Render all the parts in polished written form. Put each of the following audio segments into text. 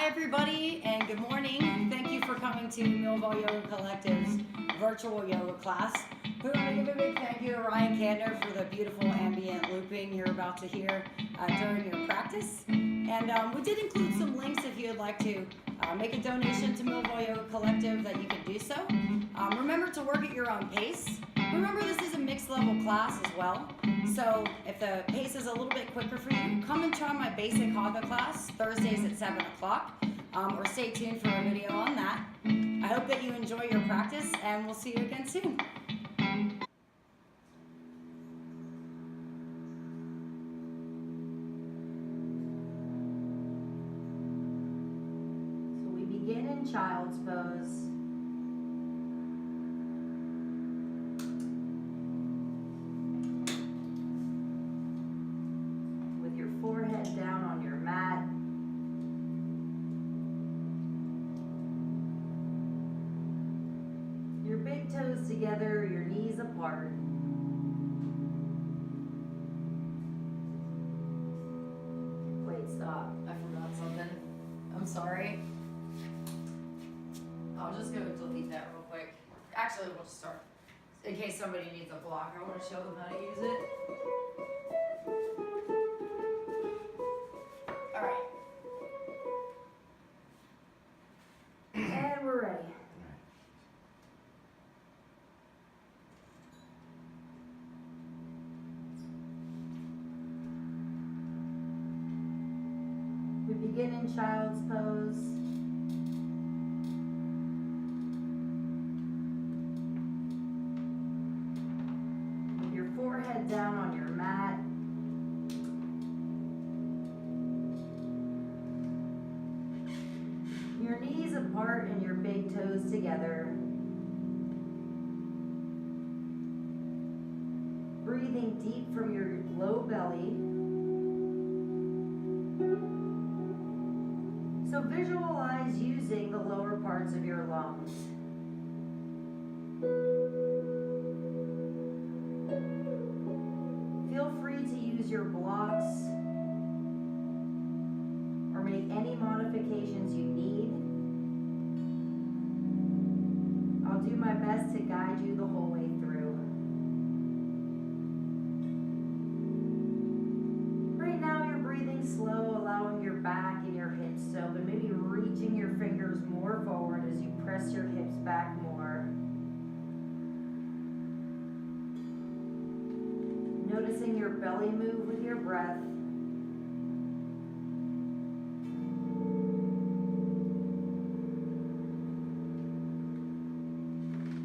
Hi everybody and good morning. Thank you for coming to Millville Yoga Collective's virtual yoga class. We want to give a big thank you to Ryan Kandner for the beautiful ambient looping you're about to hear during your practice. And we did include some links if you would like to make a donation to Millville Yoga Collective that you can do so. Remember to work at your own pace. Remember this is a mixed level class as well. So if the pace is a little bit quicker for you, come and try my basic Hatha class Thursdays at 7 o'clock or stay tuned for a video on that. I hope that you enjoy your practice and we'll see you again soon. So we begin in child's pose. Forehead down on your mat. Your big toes together, your knees apart. Wait, stop. I forgot something. I'm sorry. I'll just go delete that real quick. Actually, we'll just start. In case somebody needs a block, I want to show them how to use it. Begin in child's pose. With your forehead down on your mat. Your knees apart and your big toes together. Breathing deep from your low belly. So visualize using the lower parts of your lungs. Feel free to use your blocks or make any modifications you need. I'll do my best to guide you the whole way through. Right now you're breathing slow, allowing your back and your hips to open, maybe reaching your fingers more forward as you press your hips back more. Noticing your belly move with your breath.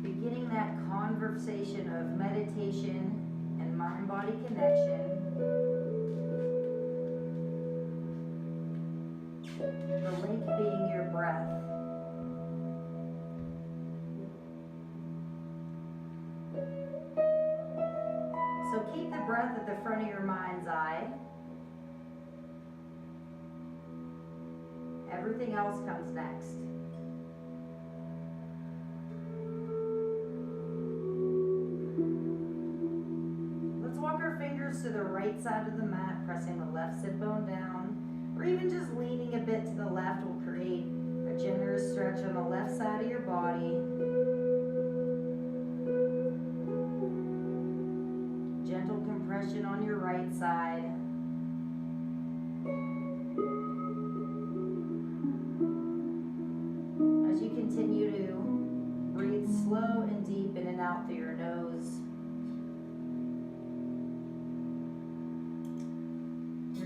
Beginning that conversation of meditation and mind-body connection. The link being your breath. So keep the breath at the front of your mind's eye. Everything else comes next. Let's walk our fingers to the right side of the mat, pressing the left sit bone down. Or even just leaning a bit to the left will create a generous stretch on the left side of your body. Gentle compression on your right side. As you continue to breathe slow and deep in and out through your nose.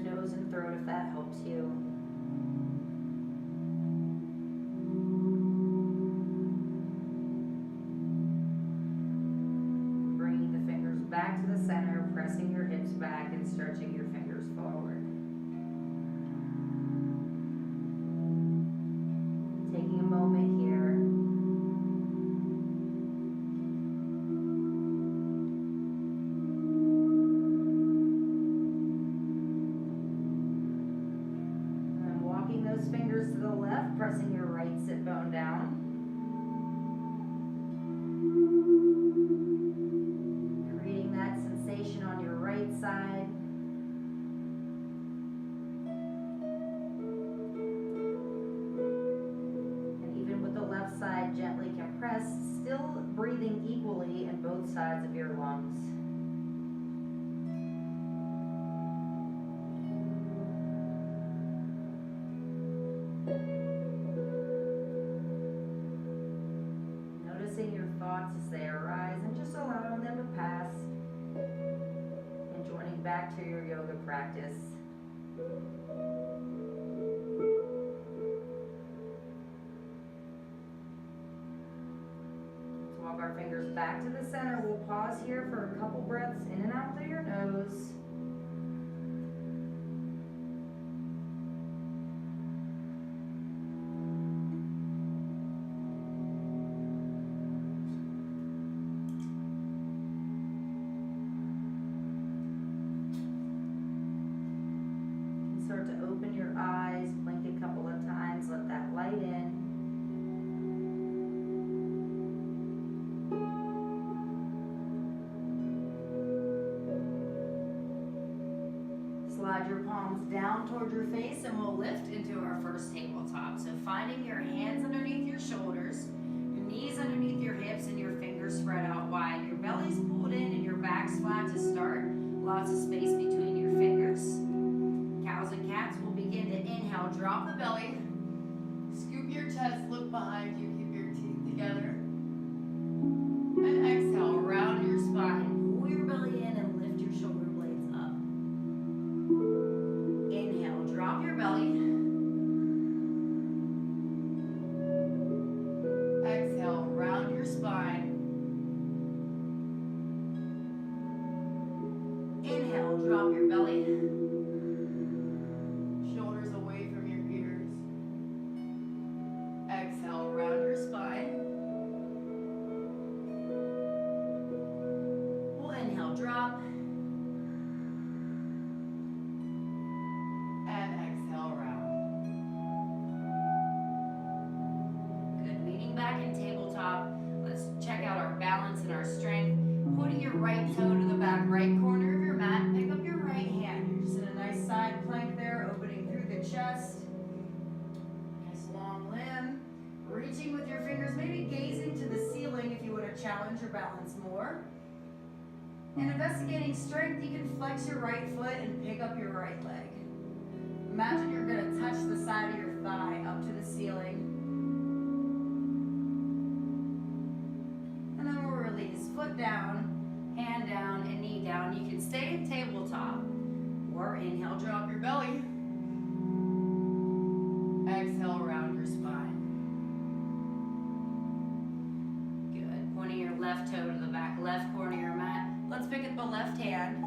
Nose and throat if that helps you. Bringing the fingers back to the center, pressing your hips back and stretching your fingers forward. Taking a moment here. Those fingers to the left, pressing your right sit bone down. Creating that sensation on your right side. Noticing your thoughts as they arise and just allowing them to pass. And joining back to your yoga practice. Let's walk our fingers back to the center. We'll pause here for a couple breaths in and out through your nose. Start to open your eyes, blink a couple of times, let that light in. Slide your palms down toward your face and we'll lift into our first tabletop. So finding your hands underneath your shoulders, your knees underneath your hips and your fingers spread out wide. Your belly's pulled in and your back's flat to start. Lots of space between your fingers. Cows and cats will begin to inhale, drop the belly, scoop your chest, look behind you, keep your teeth together. And exhale, round your spine, pull your belly in and lift your shoulder blades up. Inhale, drop your belly. Exhale, round your spine. Inhale, drop your belly. Exhale, round your spine. We'll inhale, drop. And exhale, round. Good. Leaning back in tabletop. Let's check out our balance and our strength. Putting your right toe to the back right corner of your mat. Pick up your right hand. You're just in a nice side plank there, opening through the chest. Nice long limb. Reaching with your fingers, maybe gazing to the ceiling if you want to challenge your balance more. And investigating strength, you can flex your right foot and pick up your right leg. Imagine you're going to touch the side of your thigh up to the ceiling. And then we'll release. Foot down, hand down, and knee down. You can stay at tabletop. Or inhale, drop your belly. Exhale, round your spine. Pointing your left toe to the back left corner of your mat. Let's pick up the left hand.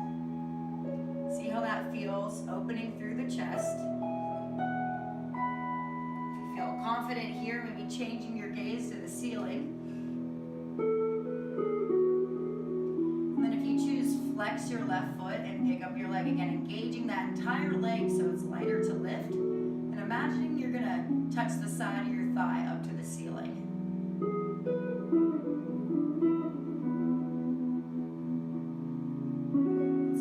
See how that feels, opening through the chest. If you feel confident here, maybe changing your gaze to the ceiling. And then if you choose, flex your left foot and pick up your leg again, engaging that entire leg so it's lighter to lift. And imagining you're gonna touch the side of your thigh up to the ceiling.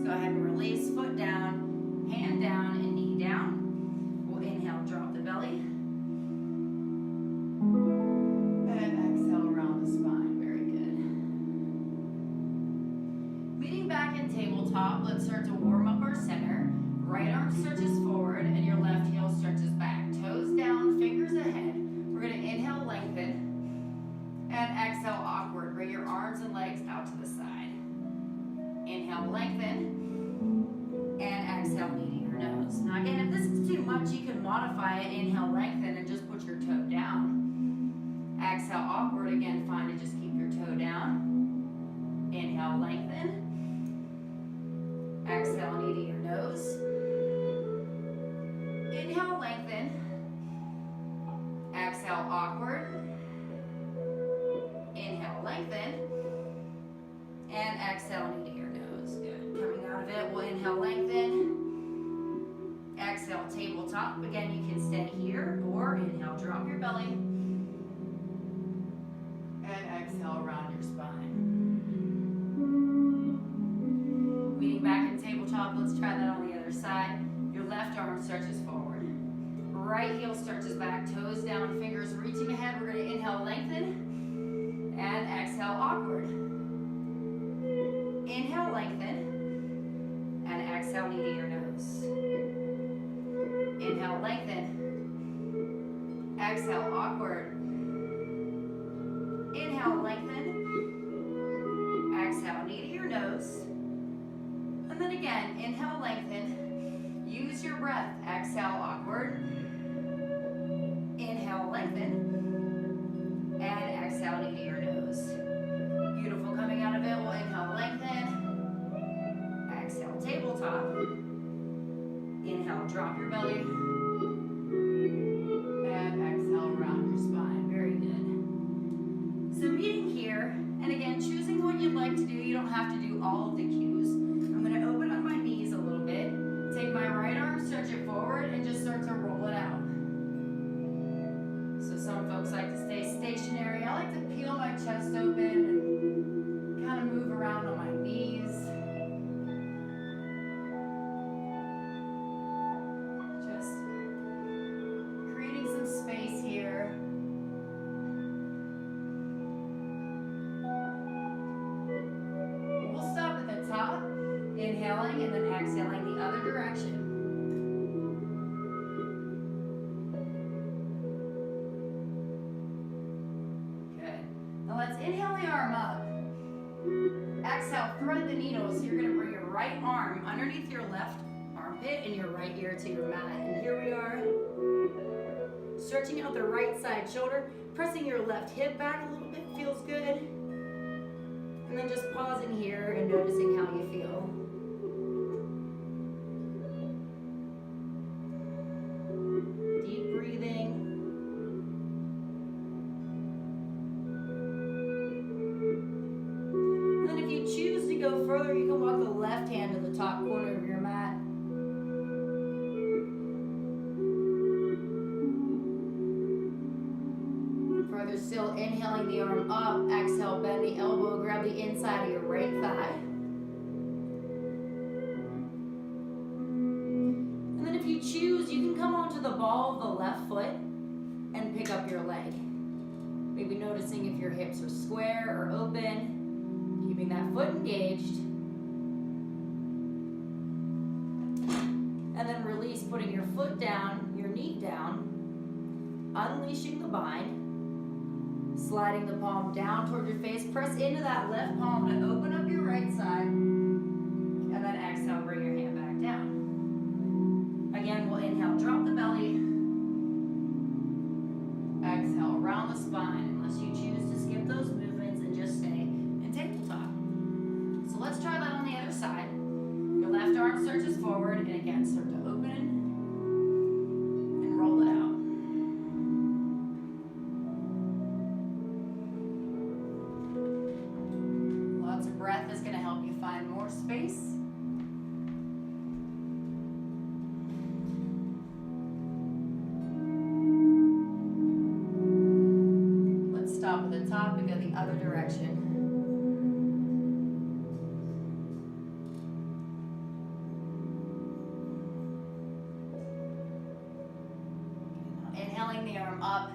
Go ahead and release, foot down, hand down, and knee down. We'll inhale, drop the belly. And exhale, round the spine. Very good. Leaning back in tabletop, let's start to warm up our center. Right arm stretches forward and your left heel stretches back. Toes down, fingers ahead. We're going to inhale, lengthen. And exhale, awkward. Bring your arms and legs out to the side. Inhale, lengthen. And exhale, knee to your nose. Now again, if this is too much, you can modify it. Inhale, lengthen, and just put your toe down. Exhale, awkward. Again, fine to just keep your toe down. Inhale, lengthen. Exhale, knee to your nose. Inhale, lengthen. Exhale, awkward. Inhale, lengthen. And exhale, knee to your nose. Good. Coming out of it, we'll inhale, lengthen. Exhale, tabletop. Again, you can stay here or inhale, drop your belly. And exhale, round your spine. Leaning back in tabletop, let's try that on the other side. Your left arm stretches forward. Right heel stretches back, toes down, fingers reaching ahead. We're going to inhale, lengthen. And exhale, awkward. Inhale, lengthen. And exhale, knee to your nose. Inhale, lengthen. Exhale, awkward. Inhale, lengthen. Exhale, knee to your nose. And then again, inhale, lengthen. Use your breath. Exhale, awkward. Inhale, lengthen. And exhale, knee to your nose. Beautiful. Coming out of it, we'll inhale, lengthen. Exhale, tabletop. Inhale, drop your belly. And exhale, round your spine. Very good. So meeting here, and again, choosing what you'd like to do. You don't have to do all of the cues. I'm going to open up my knees a little bit. Take my right arm, stretch it forward, and just start to roll it out. So some folks like to stay stationary. I like to peel my chest open and kind of move around on my knees. Just creating some space here. We'll stop at the top, inhaling and then exhaling the other direction. Let's inhale the arm up. Exhale, thread the needle. So you're going to bring your right arm underneath your left armpit and your right ear to your mat. And here we are, stretching out the right side shoulder, pressing your left hip back a little bit, feels good. And then just pausing here and noticing how you feel. Deep breathing. Go further, you can walk the left hand to the top corner of your mat. Further still, inhaling the arm up, exhale, bend the elbow, grab the inside of your right thigh. And then if you choose, you can come onto the ball of the left foot and pick up your leg. Maybe noticing if your hips are square or open. Keeping that foot engaged. And then release, putting your foot down, your knee down, unleashing the bind, sliding the palm down toward your face. Press into that left palm to open up your right side. And then exhale, bring your hand back down. Again, we'll inhale, drop the belly. Exhale, round the spine, unless you choose to skip those movements and just stay in tabletop. So let's try that on the other side. Your left arm stretches forward, and again, start to open and roll it out. Lots of breath is going to help you find more space. Let's stop at the top and go the other direction. Inhaling the arm up,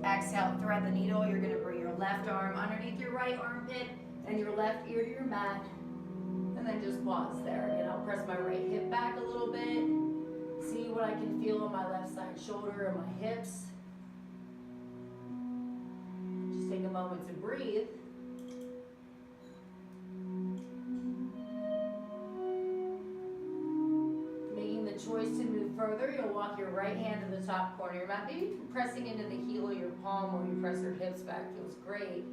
exhale, thread the needle. You're going to bring your left arm underneath your right armpit and your left ear to your mat, and then just pause there. Again, I'll press my right hip back a little bit, see what I can feel on my left side shoulder and my hips. Just take a moment to breathe. Choice to move further, you'll walk your right hand to the top corner of your mat, maybe pressing into the heel of your palm where you press your hips back feels great.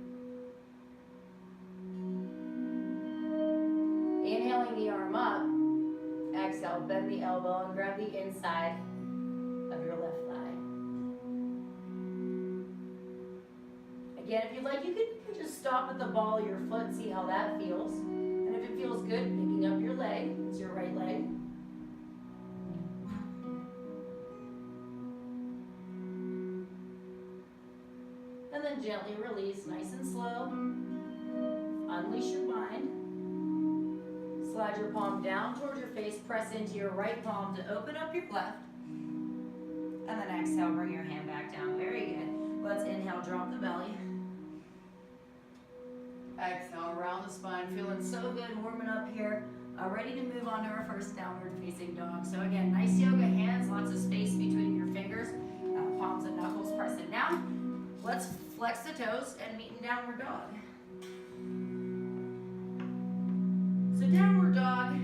Inhaling the arm up, exhale, bend the elbow and grab the inside of your left thigh. Again, if you'd like, you could just stop at the ball of your foot, see how that feels. And if it feels good, picking up your leg, it's your right leg. And then gently release, nice and slow. Unleash your bind. Slide your palm down towards your face, press into your right palm to open up your left. And then exhale, bring your hand back down. Very good. Let's inhale, drop the belly. Exhale, round the spine. Feeling so good, warming up here. Ready to move on to our first downward facing dog. So again, nice yoga hands, lots of space between your fingers. Palms and knuckles. flex the toes and meet in downward dog. So downward dog,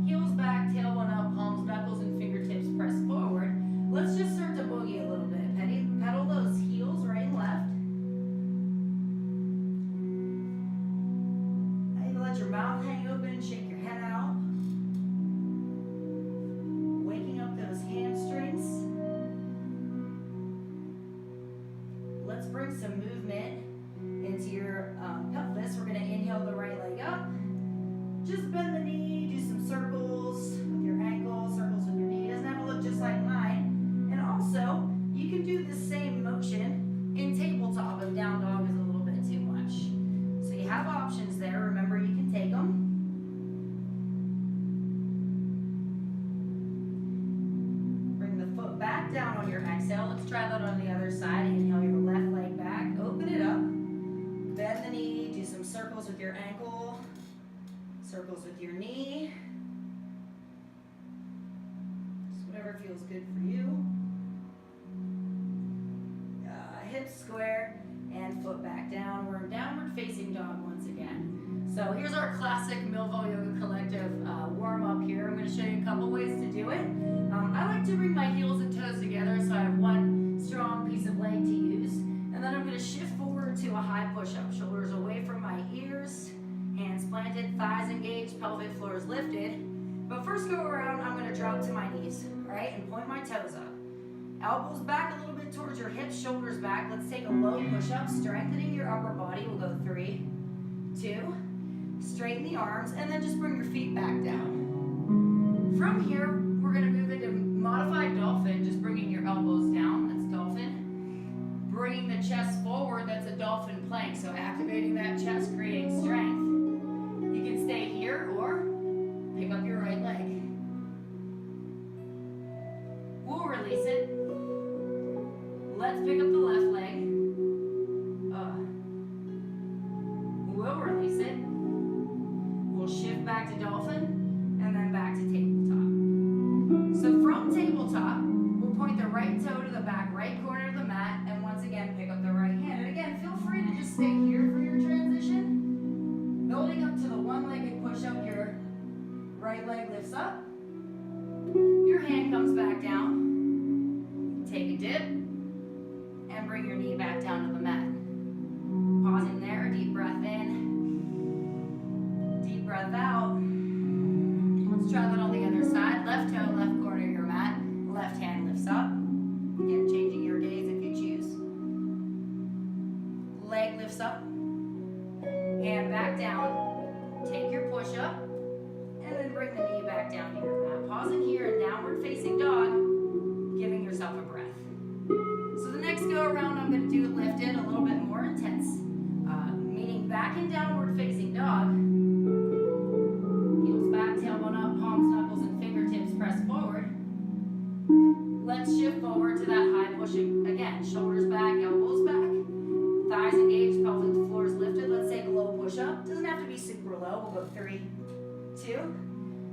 heels back, tailbone up, palms, knuckles, and fingertips press forward. Let's just start to boogie a little bit. Pedal those heels right and left. And you let your mouth hang open, shake your head out. Waking up those hamstrings. Let's bring some movement into your pelvis. We're going to inhale the right leg up. Just bend the knee, do some circles with your ankle, circles with your knee. It doesn't have to look just like mine. And also, you can do the same motion in tabletop if down dog is a little bit too much. So you have options there. Remember, you can take them. Bring the foot back down on your exhale. Let's try that on the other side. Inhale your left leg back. Open it up. Bend the knee. Do some circles with your ankle. Circles with your knee. Just whatever feels good for you. Hips square and foot back down. We're in downward facing dog once again. So here's our classic Millville Yoga Collective warm up here. I'm going to show you a couple ways to do it. I like to bring my heels and toes together so I have one strong piece of leg to use. And then I'm going to shift forward to a high push-up. Shoulders away from my ears. Hands planted, thighs engaged, pelvic floor is lifted. But first go around, I'm going to drop to my knees, right? And point my toes up. Elbows back a little bit towards your hips, shoulders back. Let's take a low push-up, strengthening your upper body. We'll go 3, 2. Straighten the arms, and then just bring your feet back down. From here, we're going to move into modified dolphin, just bringing your elbows down. That's dolphin. Bringing the chest forward, that's a dolphin plank. So activating that chest, creating strength. You can stay here or pick up your right leg. We'll release it. Let's pick up the left leg. We'll release it. We'll shift back to dolphin and then back to tabletop. So from tabletop, we'll point the right toe to the back right corner of the mat and once again pick up the right hand. And again, feel free to just stay here for your transition. Building up to the one-legged push-up, your right leg lifts up. Your hand comes back down. Take a dip and bring your knee back down to the mat. Pausing there, deep breath in, deep breath out. Let's try that on the other side. Left toe, left corner of your mat. Left hand lifts up. Again, changing your gaze if you choose. Leg lifts up and back down. Take your push up and then bring the knee back down to your mat. Pausing here in downward facing dog, giving yourself a breath. So the next go around, I'm going to do it lifted, a little bit more intense, meaning back in downward facing dog. Heels back, tailbone up, palms, knuckles, and fingertips press forward. Let's shift forward to that high pushing again. Shoulders back, elbows back, thighs engaged, pelvic floor is lifted. Let's take a low push up. Doesn't have to be super low. We'll go 3, 2.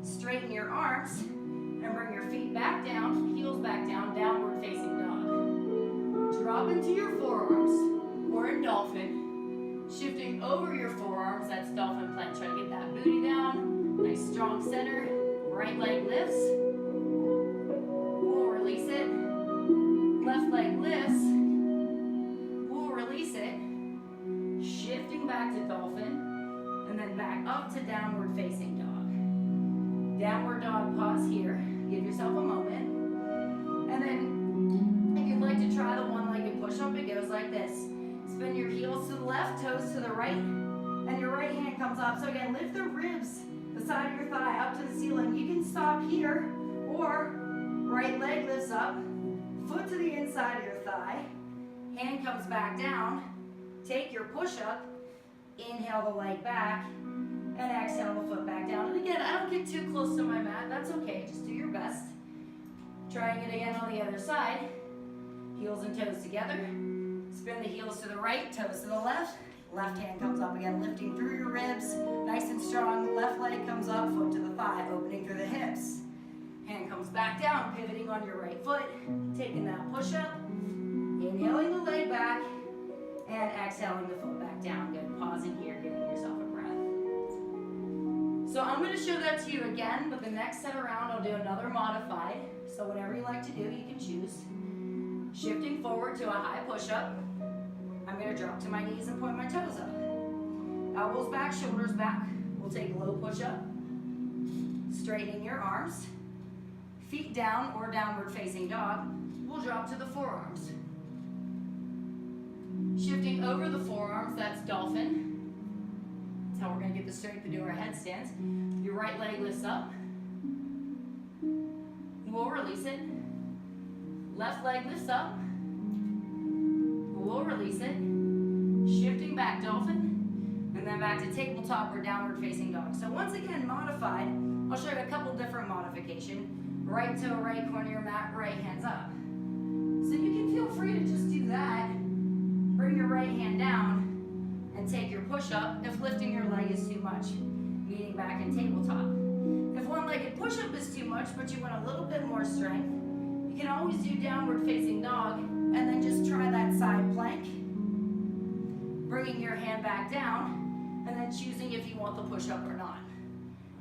Straighten your arms and bring your feet back down, heels back down, downward facing dog. Drop into your forearms or in dolphin. Shifting over your forearms, that's dolphin plank. Try to get that booty down. Nice strong center. Right leg lifts. We'll release it. Left leg lifts. We'll release it. Shifting back to dolphin. And then back up to downward facing dog. Downward dog, pause here. Give yourself a moment. And then, if you'd like to try the one-legged push-up, it goes like this. Spin your heels to the left, toes to the right, and your right hand comes up. So again, lift the ribs, the side of your thigh up to the ceiling. You can stop here, or right leg lifts up, foot to the inside of your thigh, hand comes back down, take your push-up, inhale the leg back, and exhale the foot back down. And again, I don't get too close to my mat. That's okay. Just do your best. Trying it again on the other side. Heels and toes together. Spin the heels to the right, toes to the left. Left hand comes up again, lifting through your ribs. Nice and strong. Left leg comes up, foot to the thigh, opening through the hips. Hand comes back down, pivoting on your right foot. Taking that push up. Inhaling the leg back. And exhaling the foot back down. Good. Pausing here, giving yourself a breath. So I'm going to show that to you again, but the next set around I'll do another modified. So whatever you like to do, you can choose. Shifting forward to a high push-up. I'm going to drop to my knees and point my toes up. Elbows back, shoulders back. We'll take a low push-up. Straightening your arms. Feet down or downward facing dog. We'll drop to the forearms. Shifting over the forearms, that's dolphin. That's how we're going to get the strength to do our headstands. Your right leg lifts up. We'll release it. Left leg lifts up. We'll release it. Shifting back, dolphin. And then back to tabletop or downward facing dog. So once again, modified. I'll show you a couple different modifications. Right toe, right corner of your mat, right hands up. So you can feel free to just do that. Bring your right hand down and take your push-up if lifting your leg is too much, meaning back in tabletop. If one-legged push-up is too much, but you want a little bit more strength, you can always do downward facing dog and then just try that side plank, bringing your hand back down and then choosing if you want the push-up or not.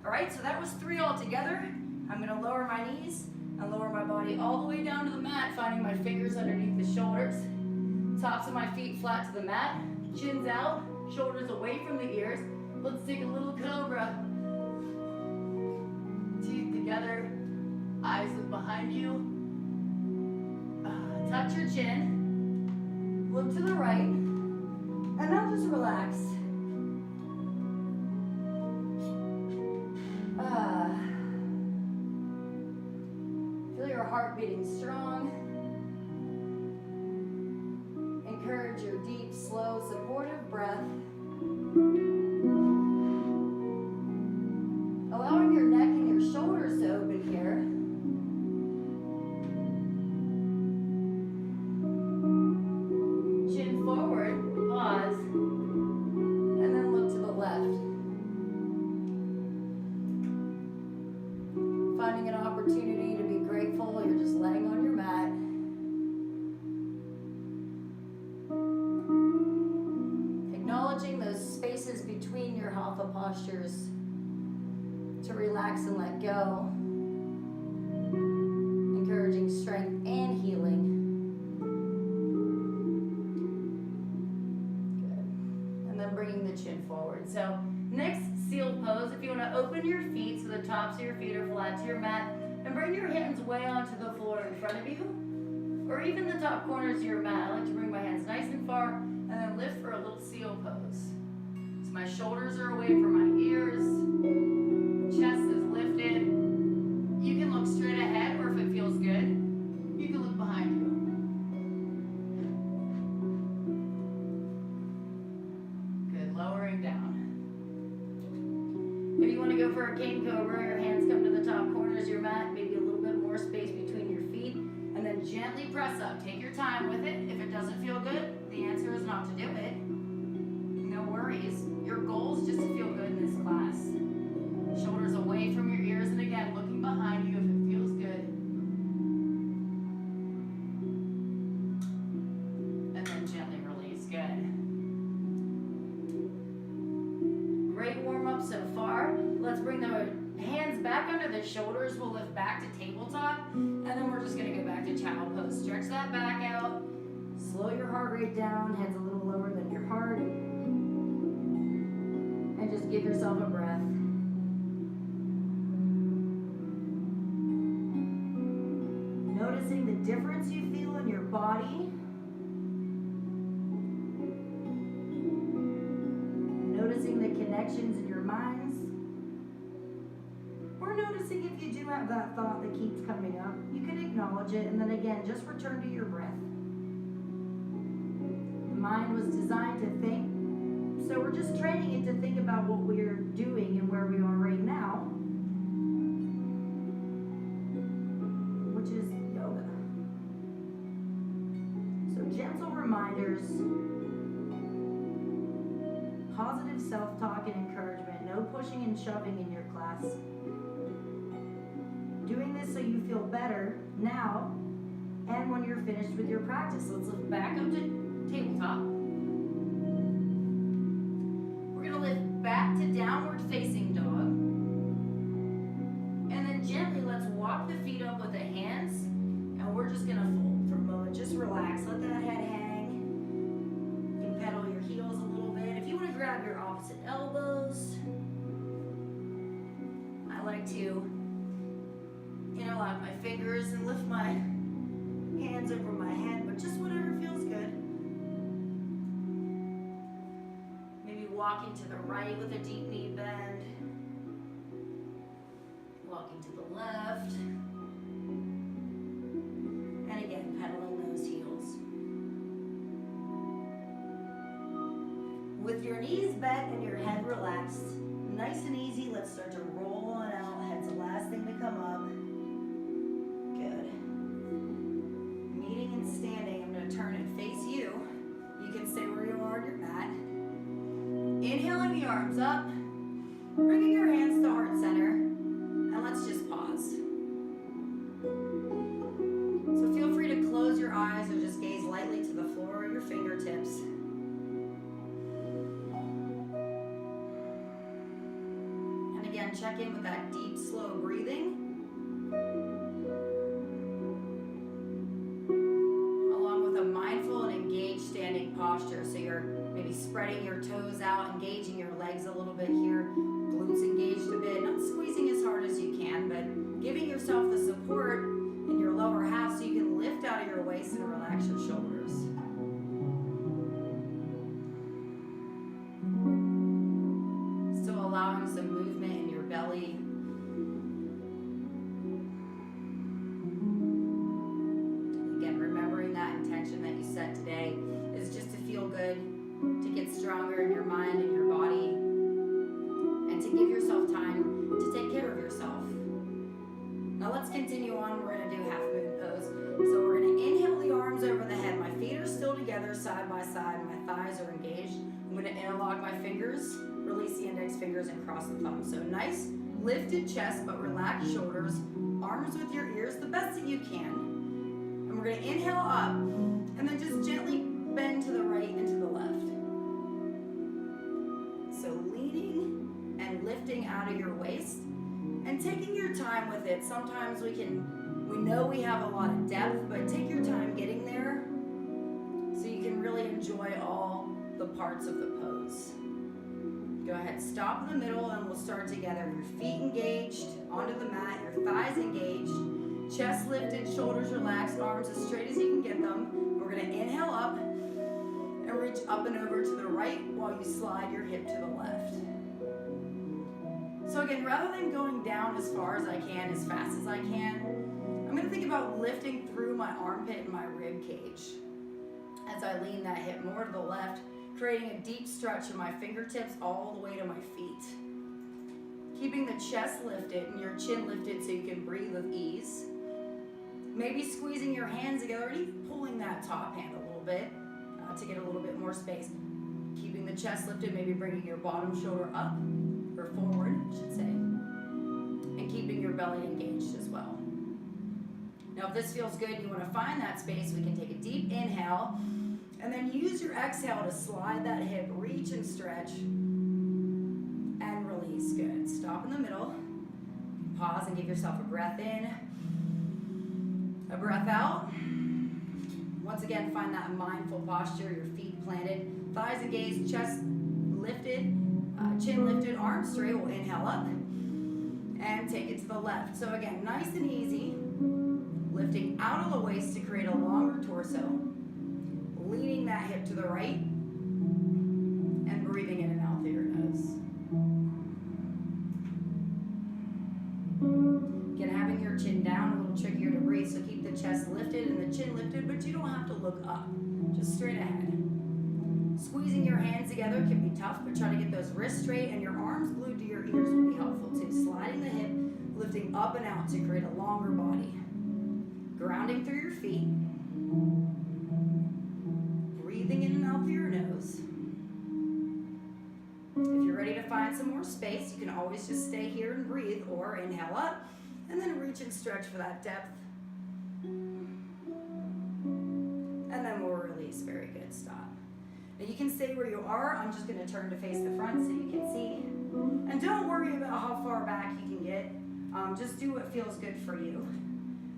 All right, so that was 3 altogether. I'm gonna lower my knees and lower my body all the way down to the mat, finding my fingers underneath the shoulders. Tops of my feet flat to the mat, chins out, shoulders away from the ears. Let's take a little cobra. Teeth together, eyes look behind you. Touch your chin, look to the right, and now just relax. Feel your heart beating strong. Encourage your deep, slow, supportive breath. Allowing your neck and your shoulders to open here. Chin forward, pause, and then look to the left. Finding an opportunity to be grateful while you're just laying on your mat. Acknowledging those spaces between your Hatha postures to relax and let go. Encouraging strength and healing. Good. And then bringing the chin forward. So next, seal pose. If you want to open your feet so the tops of your feet are flat to your mat and bring your hands way onto the floor in front of you or even the top corners of your mat. I like to bring my hands nice and far and then lift for a little seal pose. So my shoulders are away from my ears, chest is lifted. You can look straight ahead, or if it feels good, you can look behind you. Good, lowering down. If you want to go for a cane cobra, your hands come to the top corners of your mat, maybe a little bit more space between your feet, and then gently press up. Take your time with it. If it doesn't feel good, the answer is not to do it. No worries. Your goal is just to feel good in this class. Shoulders away from your ears, and again, looking behind you if it feels good. And then gently release. Good. Great warm-up so far. Let's bring the hands back under the shoulders. We'll lift back to tabletop, and then we're just going to go back to child pose. Stretch that back out. Slow your heart rate down. Head's a little lower than your heart. And just give yourself a breath. Noticing the difference you feel in your body. Noticing the connections in your minds. Or noticing if you do have that thought that keeps coming up, you can acknowledge it and then again, just return to your breath. The mind was designed to think, so we're just training it to think about what we're doing and where we are right now, which is yoga. So gentle reminders, positive self-talk and encouragement, no pushing and shoving in your class. Doing this so you feel better now and when you're finished with your practice. Let's lift back up to tabletop. lift back to downward facing dog. And then gently, let's walk the feet up with the hands. And we're just gonna fold for a moment. Just relax, let that head hang. You can pedal your heels a little bit. If you wanna grab your opposite elbows, I like to interlock my fingers and lift my hands over my head, but just whatever feels good. Maybe walking to the right with a deep knee bend. Walking to the left. And again, pedaling those heels. With your knees bent and your head relaxed, nice and easy, let's start to roll on out. Head's the last thing to come up. Good. Meeting and standing, I'm going to turn and face you. You can stay where you are on your mat. Inhaling the arms up, bringing your hands to heart center, and let's just pause. So feel free to close your eyes or just gaze lightly to the floor or your fingertips. And again, check in with that deep, slow breathing. Along with a mindful and engaged standing posture. So you're maybe spreading your toes out, engaging your legs a little bit here. Glutes engaged a bit, not squeezing as hard as you can, but giving yourself the support in your lower half so you can lift out of your waist and relax your shoulders. Still allowing some movement in your belly. Again, remembering that intention that you set today is just to feel good, to get stronger in your mind and your body, and to give yourself time to take care of yourself. Now let's continue on. We're going to do half moon pose. So we're going to inhale the arms over the head. My feet are still together side by side. My thighs are engaged. I'm going to interlock my fingers, release the index fingers, and cross the thumbs. So nice lifted chest, but relaxed shoulders. Arms with your ears, the best that you can. And we're going to inhale up, and then just gently bend to the right and to the left. So leaning and lifting out of your waist and taking your time with it. Sometimes we know we have a lot of depth, but take your time getting there so you can really enjoy all the parts of the pose. Go ahead, stop in the middle, and we'll start together. Your feet engaged onto the mat, your thighs engaged, chest lifted, shoulders relaxed, arms as straight as you can get them. We're going to inhale up and reach up and over to the right while you slide your hip to the left. So again, rather than going down as far as I can, as fast as I can, I'm going to think about lifting through my armpit and my rib cage as I lean that hip more to the left, creating a deep stretch of my fingertips all the way to my feet. Keeping the chest lifted and your chin lifted so you can breathe with ease. Maybe squeezing your hands together and even pulling that top hand a little bit to get a little bit more space. Keeping the chest lifted, maybe bringing your bottom shoulder up, or forward, I should say, and keeping your belly engaged as well. Now, if this feels good, you want to find that space, we can take a deep inhale, and then use your exhale to slide that hip, reach and stretch, and release. Good. Stop in the middle, pause and give yourself a breath in, a breath out. Once again, find that mindful posture, your feet planted, thighs engaged, chest lifted, chin lifted, arms straight. We'll inhale up and take it to the left. So again, nice and easy, lifting out of the waist to create a longer torso, leaning that hip to the right, and breathing in and out through your nose. Again, having your chin down, a little trickier to breathe, so keep the chest lifted and the chin lifted, but you don't have to look up, just straight ahead. Squeezing your hands together can be tough, but try to get those wrists straight, and your arms glued to your ears will be helpful too. Sliding the hip, lifting up and out to create a longer body. Grounding through your feet. Breathing in and out through your nose. If you're ready to find some more space, you can always just stay here and breathe, or inhale up, and then reach and stretch for that depth. And then we'll release. Very good. Stop. Now you can stay where you are. I'm just gonna turn to face the front so you can see. And don't worry about how far back you can get. Just do what feels good for you.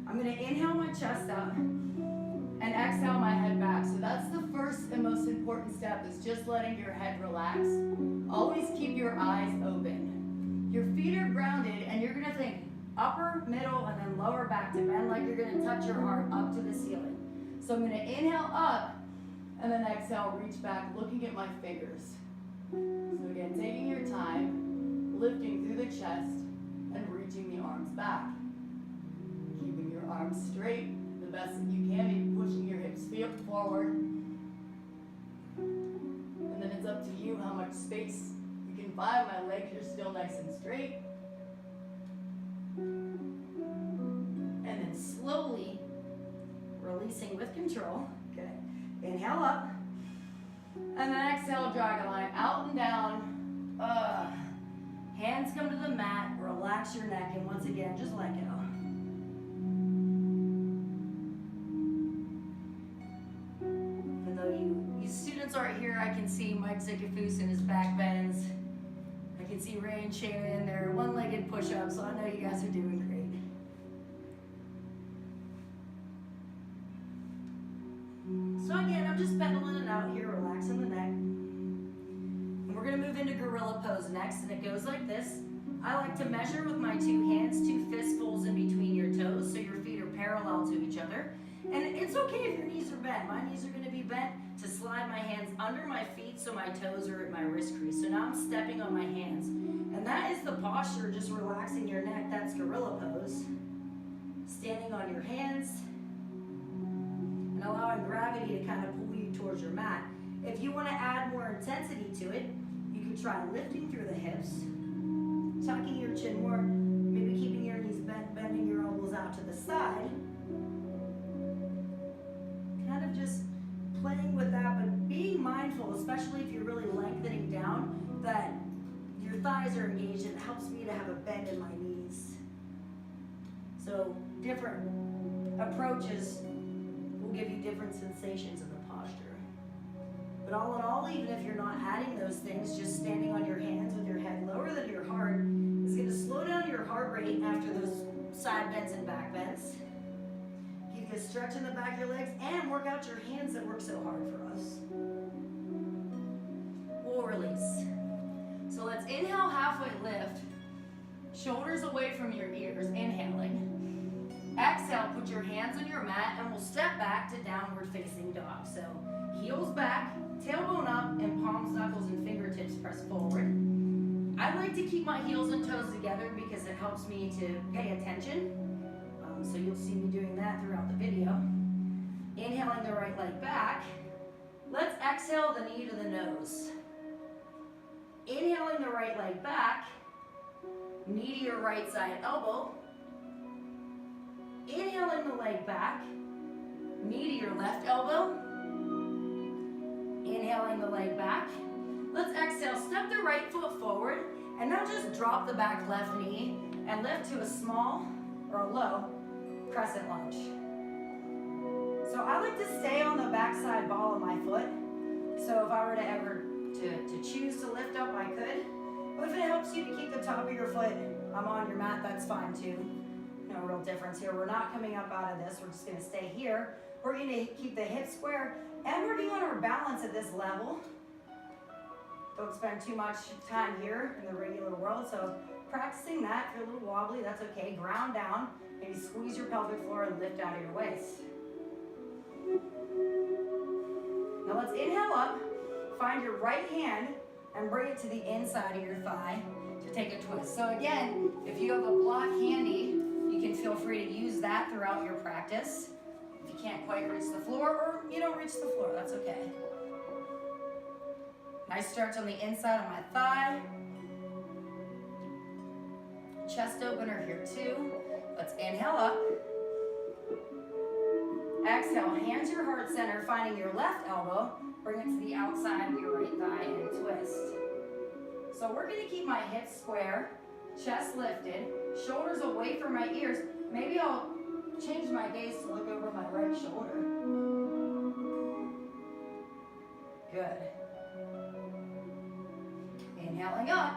I'm gonna inhale my chest up and exhale my head back. So that's the first and most important step, is just letting your head relax. Always keep your eyes open. Your feet are grounded and you're gonna think upper, middle, and then lower back to bend like you're gonna touch your heart up to the ceiling. So I'm gonna inhale up and then exhale, reach back, looking at my fingers. So again, taking your time, lifting through the chest and reaching the arms back. Keeping your arms straight, the best that you can, maybe pushing your hips forward. And then it's up to you how much space you can find. My legs are still nice and straight. And then slowly releasing with control. Good. Inhale up. And then exhale, drag a line out and down. Hands come to the mat. Relax your neck. And once again, just let go. Even though you students aren't here, I can see Mike Zickafoos in his back bends. I can see Ray and Shannon in their one-legged push-ups, so I know you guys are doing great. So again, I'm just pedaling it out here, relaxing the neck. And we're gonna move into gorilla pose next, and it goes like this. I like to measure with my two hands, 2 fistfuls in between your toes, so your feet are parallel to each other. And it's okay if your knees are bent. My knees are gonna be bent to slide my hands under my feet so my toes are at my wrist crease. So now I'm stepping on my hands. And that is the posture, just relaxing your neck. That's gorilla pose. Standing on your hands and allowing gravity to kind of pull you towards your mat. If you want to add more intensity to it, you can try lifting through the hips, tucking your chin more, maybe keeping your knees bent, bending your elbows out to the side. Kind of just playing with that, but being mindful, especially if you're really lengthening down, that your thighs are engaged. It helps me to have a bend in my knees. So different approaches will give you different sensations in the posture. But all in all, even if you're not adding those things, just standing on your hands with your head lower than your heart is going to slow down your heart rate after those side bends and back bends. You can stretch in the back of your legs and work out your hands that work so hard for us. We'll release. So let's inhale, halfway lift. Shoulders away from your ears, inhaling. Exhale, put your hands on your mat, and we'll step back to downward facing dog. So heels back, tailbone up, and palms, knuckles, and fingertips press forward. I like to keep my heels and toes together because it helps me to pay attention. So you'll see me doing that throughout the video. Inhaling the right leg back. Let's exhale the knee to the nose. Inhaling the right leg back. Knee to your right side elbow. Inhaling the leg back. Knee to your left elbow. Inhaling the leg back. Let's exhale, step the right foot forward, and now just drop the back left knee and lift to a small or a low crescent lunge. So I like to stay on the backside ball of my foot. So if I were to ever to choose to lift up, I could. But if it helps you to keep the top of your foot on your mat, that's fine too. No real difference here. We're not coming up out of this. We're just going to stay here. We're going to keep the hips square and working on our balance at this level. Don't spend too much time here in the regular world. So practicing that, if you're a little wobbly, that's okay. Ground down. Maybe squeeze your pelvic floor and lift out of your waist. Now let's inhale up. Find your right hand and bring it to the inside of your thigh to take a twist. So again, if you have a block handy, you can feel free to use that throughout your practice. If you can't quite reach the floor, or you don't reach the floor, that's okay. Nice stretch on the inside of my thigh. Chest opener here too. Let's inhale up. Exhale, hands your heart center, finding your left elbow. Bring it to the outside of your right thigh and twist. So we're going to keep my hips square, chest lifted, shoulders away from my ears. Maybe I'll change my gaze to look over my right shoulder. Good. Inhaling up.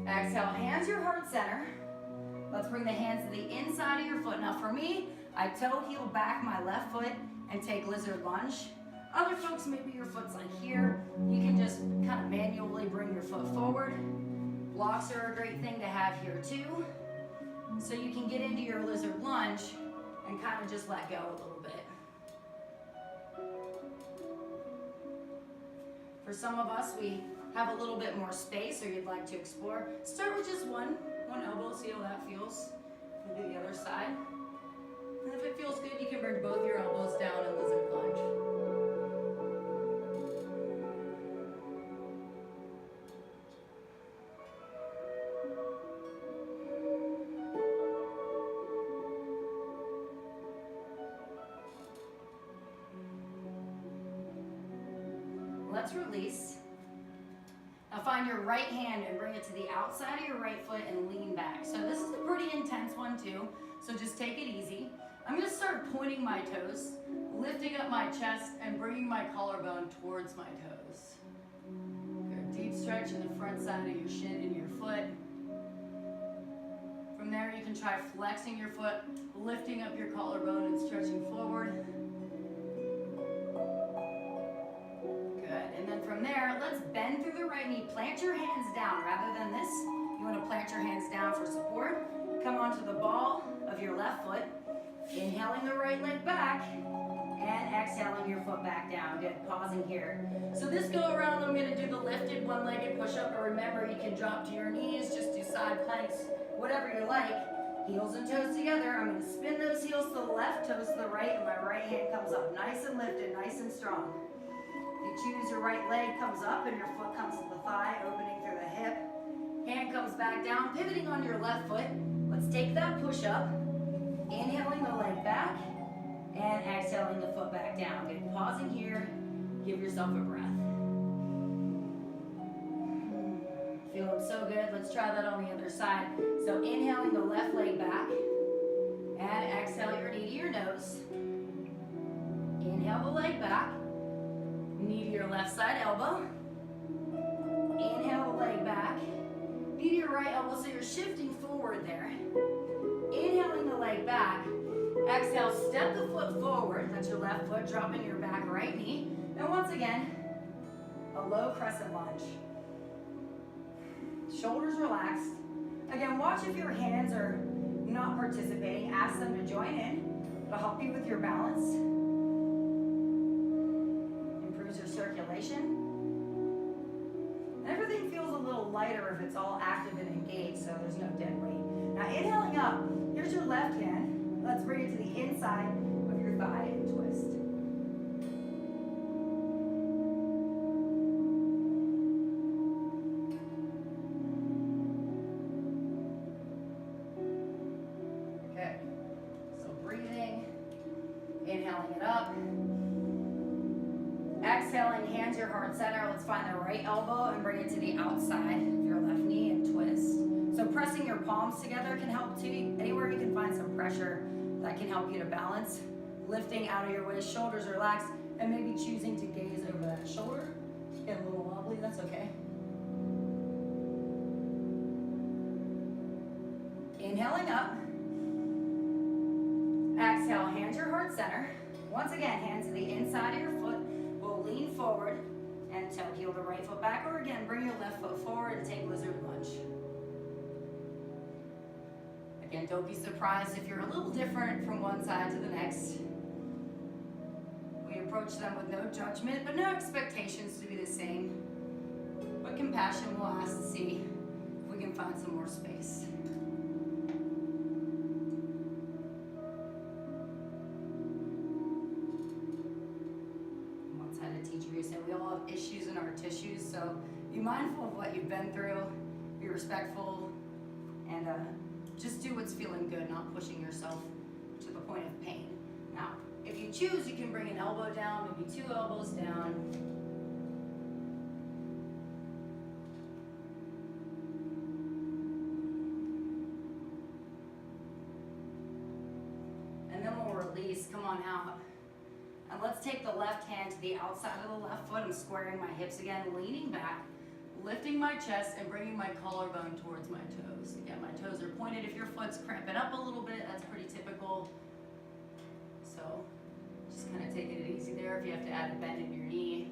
Exhale, hands your heart center. Let's bring the hands to the inside of your foot. Now for me, I toe heel back my left foot and take lizard lunge. Other folks, maybe your foot's like here. You can just kind of manually bring your foot forward. Blocks are a great thing to have here too. So you can get into your lizard lunge and kind of just let go a little bit. For some of us, we have a little bit more space or you'd like to explore. Start with just one elbow, see how that feels. And do the other side. And if it feels good, you can bring both your elbows down and lizard lunge. Let's release. Now find your right hand and bring it to the outside of your right foot and lean back. So this is a pretty intense one too, so just take it easy. I'm gonna start pointing my toes, lifting up my chest and bringing my collarbone towards my toes. Good, deep stretch in the front side of your shin and your foot. From there you can try flexing your foot, lifting up your collarbone and stretching forward. And then from there, let's bend through the right knee. Plant your hands down rather than this. You want to plant your hands down for support. Come onto the ball of your left foot. Inhaling the right leg back and exhaling your foot back down. Good, pausing here. So this go around, I'm going to do the lifted one-legged push-up. But remember, you can drop to your knees, just do side planks, whatever you like. Heels and toes together. I'm going to spin those heels to the left, toes to the right, and my right hand comes up nice and lifted, nice and strong. You choose your right leg comes up and your foot comes to the thigh, opening through the hip. Hand comes back down, pivoting on your left foot. Let's take that push up. Inhaling the leg back and exhaling the foot back down. Good, pausing here. Give yourself a breath. Feeling so good. Let's try that on the other side. So inhaling the left leg back and exhale your knee to your nose. Inhale the leg back. Knee to your left side elbow. Inhale the leg back. Knee to your right elbow, so you're shifting forward there. Inhaling the leg back. Exhale, step the foot forward. That's your left foot, dropping your back right knee. And once again, a low crescent lunge. Shoulders relaxed. Again, watch if your hands are not participating. Ask them to join in. It'll help you with your balance. Your circulation. And everything feels a little lighter if it's all active and engaged, so there's no dead weight. Now inhaling up, here's your left hand. Let's bring it to the inside of your thigh and twist. Okay, so breathing, inhaling it up. Exhaling, hands your heart center. Let's find the right elbow and bring it to the outside of your left knee and twist. So pressing your palms together can help too. Anywhere you can find some pressure, that can help you to balance. Lifting out of your waist, shoulders relaxed, and maybe choosing to gaze over that shoulder. Get a little wobbly, that's okay. Inhaling up. Exhale, hands your heart center. Once again, hands to the inside of your foot. We'll lean forward and toe heel the right foot back, or again, bring your left foot forward and take lizard lunge. Again, don't be surprised if you're a little different from one side to the next. We approach them with no judgment, but no expectations to be the same. But compassion, we'll ask to see if we can find some more space. We all have issues in our tissues, so be mindful of what you've been through, be respectful, and just do what's feeling good, not pushing yourself to the point of pain. Now, if you choose, you can bring an elbow down, maybe 2 elbows down. And then we'll release, come on out. And let's take the left hand to the outside of the left foot. I'm squaring my hips again, leaning back, lifting my chest and bringing my collarbone towards my toes. Again, my toes are pointed. If your foot's cramping up a little bit, that's pretty typical. So just kind of taking it easy there. If you have to add a bend in your knee,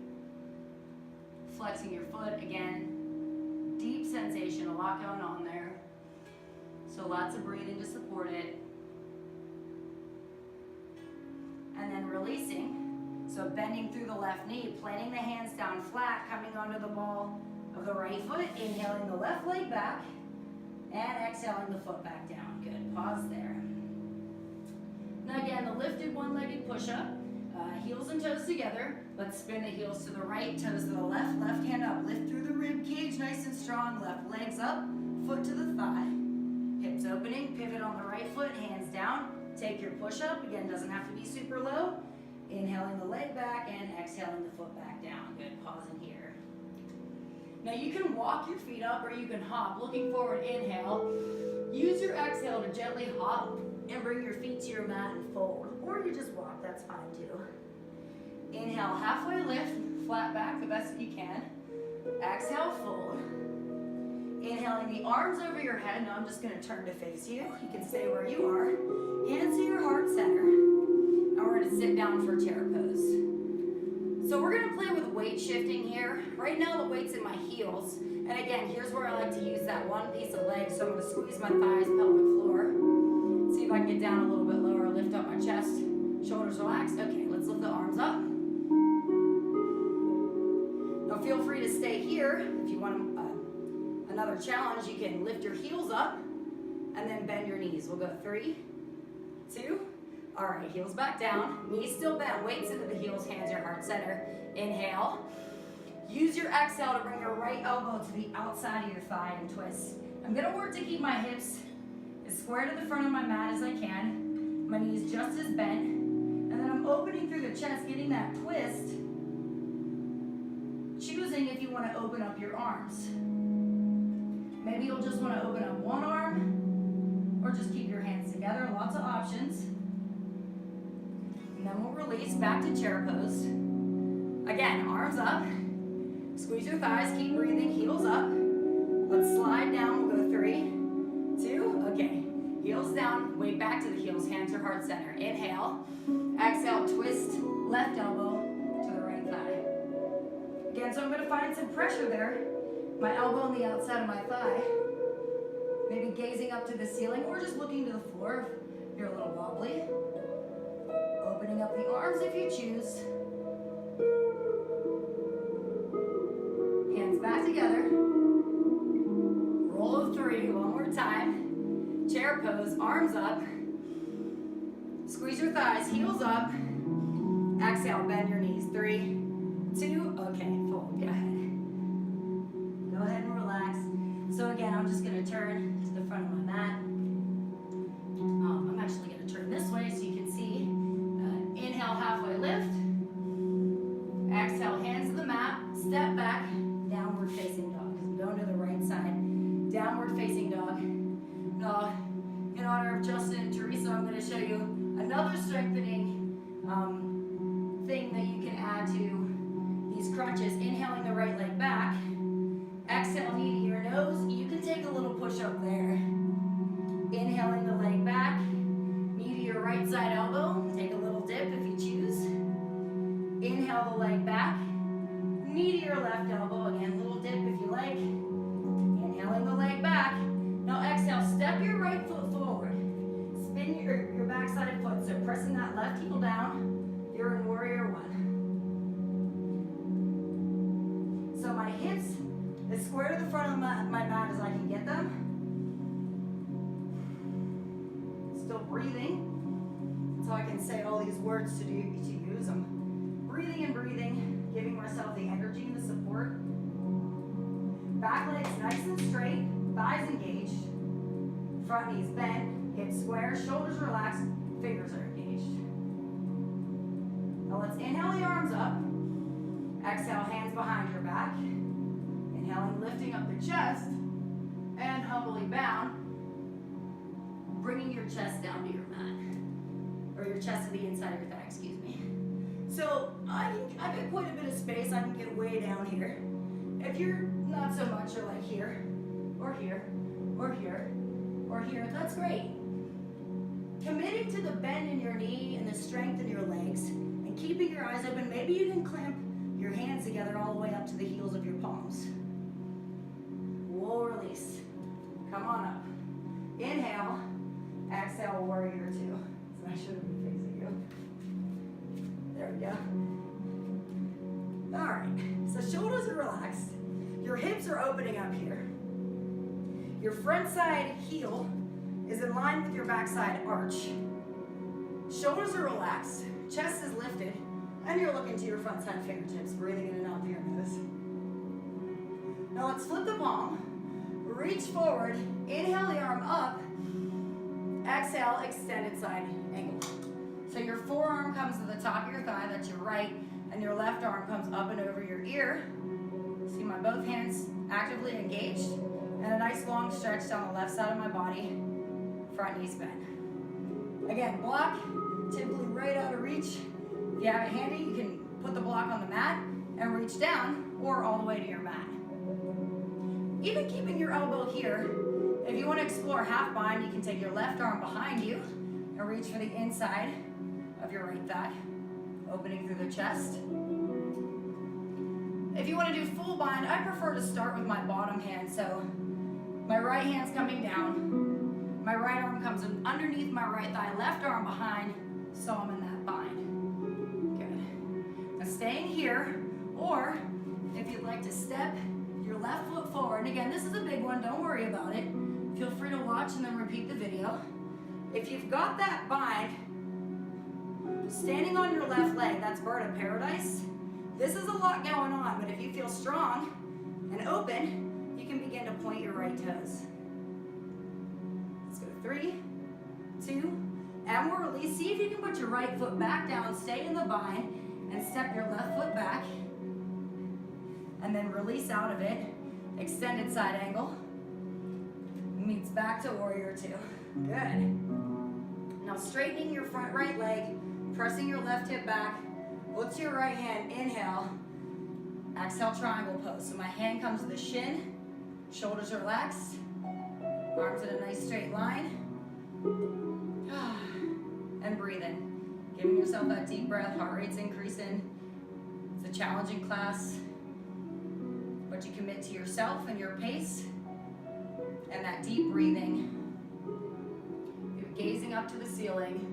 flexing your foot, again, deep sensation, a lot going on there. So lots of breathing to support it. And then releasing. So bending through the left knee, planting the hands down flat, coming onto the ball of the right foot, inhaling the left leg back, and exhaling the foot back down. Good, pause there. Now again, the lifted one-legged push-up, heels and toes together. Let's spin the heels to the right, toes to the left, left hand up. Lift through the rib cage, nice and strong. Left legs up, foot to the thigh. Hips opening, pivot on the right foot, hands down. Take your push-up, again, doesn't have to be super low. Inhaling the leg back and exhaling the foot back down. Good, pausing here. Now you can walk your feet up or you can hop. Looking forward, inhale. Use your exhale to gently hop and bring your feet to your mat and fold. Or you just walk, that's fine too. Inhale, halfway lift, flat back the best that you can. Exhale, fold. Inhaling the arms over your head. Now I'm just going to turn to face you. You can stay where you are. Hands to your heart center. And we're going to sit down for chair pose. So we're going to play with weight shifting here. Right now the weight's in my heels. And again, here's where I like to use that one piece of leg. So I'm going to squeeze my thighs, pelvic floor. See if I can get down a little bit lower. Lift up my chest. Shoulders relaxed. Okay, let's lift the arms up. Now feel free to stay here. If you want another challenge, you can lift your heels up and then bend your knees. We'll go 3, 2, all right, heels back down, knees still bent, weights into the heels, hands your heart center. Inhale. Use your exhale to bring your right elbow to the outside of your thigh and twist. I'm gonna work to keep my hips as square to the front of my mat as I can. My knees just as bent. And then I'm opening through the chest, getting that twist. Choosing if you want to open up your arms. Maybe you'll just want to open up one arm or just keep your hands together. Lots of options. And then we'll release back to chair pose. Again, arms up. Squeeze your thighs, keep breathing, heels up. Let's slide down, we'll go 3, 2, okay. Heels down, weight back to the heels, hands to heart center. Inhale, exhale, twist, left elbow to the right thigh. Again, so I'm gonna find some pressure there. My elbow on the outside of my thigh. Maybe gazing up to the ceiling or just looking to the floor if you're a little wobbly. Opening up the arms if you choose. Hands back together. Roll of 3, one more time. Chair pose, arms up. Squeeze your thighs, heels up. Exhale, bend your knees. 3, 2, okay, fold, go ahead. Go ahead and relax. So again, I'm just gonna turn to the front of my mat. I'm actually gonna turn this way so you can see. Inhale, halfway lift. Exhale, hands to the mat. Step back, downward facing dog. Going to the right side. Downward facing dog. Now, in honor of Justin and Teresa, I'm gonna show you another strengthening thing that you can add to these crunches. Inhaling the right leg back. Exhale, knee to your nose. You can take a little push up there. Inhaling the leg back. Knee to your right side elbow. Take a little dip if you choose. Inhale the leg back. Knee to your left elbow. Again, little dip if you like. Inhaling the leg back. Now exhale, step your right foot forward. Spin your back-sided foot. So pressing that left heel down. You're in warrior 1. So my hips as square to the front of my mat as I can get them. Still breathing. So I can say all these words to use. I'm breathing and breathing, giving myself the energy and the support. Back legs nice and straight, thighs engaged. Front knees bent, hips square, shoulders relaxed, fingers are engaged. Now let's inhale the arms up. Exhale, hands behind your back. Inhaling, lifting up the chest, and humbly bound, bringing your chest down to your mat, or your chest to the inside of your thigh, excuse me. So I get quite a bit of space. I can get way down here. If you're not so much, you're like here, or here, or here, or here, that's great. Committing to the bend in your knee and the strength in your legs, and keeping your eyes open. Maybe you can clamp your hands together all the way up to the heels of your palms. We'll release. Come on up. Inhale. Exhale, warrior two. So I should have been facing you. There we go. All right, so shoulders are relaxed. Your hips are opening up here. Your front side heel is in line with your back side arch. Shoulders are relaxed, chest is lifted, and you're looking to your front side fingertips, breathing in and out through your nose. Now let's flip the palm, reach forward, inhale the arm up, exhale, extended side angle. So your forearm comes to the top of your thigh, that's your right, and your left arm comes up and over your ear. See my both hands actively engaged, and a nice long stretch down the left side of my body, front knees bent. Again, block, typically right out of reach. If you have it handy, you can put the block on the mat and reach down, or all the way to your mat. Even keeping your elbow here, if you want to explore half bind, you can take your left arm behind you and reach for the inside of your right thigh, opening through the chest. If you want to do full bind, I prefer to start with my bottom hand. So my right hand's coming down, my right arm comes underneath my right thigh, left arm behind, so I'm in that bind. Good. Now staying here, or if you'd like to step your left foot forward, and again, this is a big one, don't worry about it. Feel free to watch and then repeat the video. If you've got that bind, standing on your left leg, that's bird of paradise. This is a lot going on, but if you feel strong and open, you can begin to point your right toes. Let's go 3, 2, and we'll release. See if you can put your right foot back down, stay in the bind, and step your left foot back. And then release out of it, extended side angle. Meets back to warrior two. Good. Now straightening your front right leg, pressing your left hip back, look to your right hand, inhale, exhale, triangle pose. So my hand comes to the shin, shoulders relaxed, arms in a nice straight line, and breathe in. Giving yourself that deep breath, heart rate's increasing. It's a challenging class, but you commit to yourself and your pace, and that deep breathing. You're gazing up to the ceiling.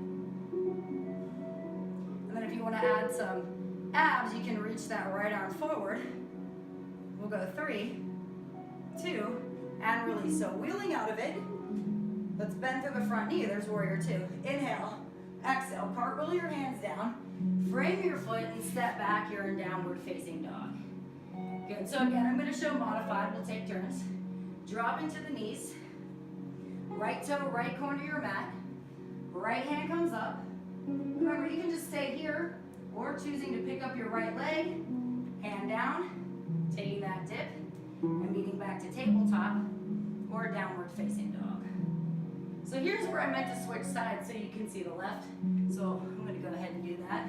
And then if you want to add some abs, you can reach that right arm forward. We'll go 3, 2, and release. So wheeling out of it, let's bend through the front knee. There's warrior two. Inhale, exhale, cartwheel your hands down, frame your foot, and step back. You're in downward facing dog. Good, so again, I'm going to show modified. We'll take turns. Dropping to the knees, right toe, right corner of your mat, right hand comes up. Remember, you can just stay here, or choosing to pick up your right leg, hand down, taking that dip, and meeting back to tabletop, or downward facing dog. So here's where I meant to switch sides so you can see the left. So I'm going to go ahead and do that.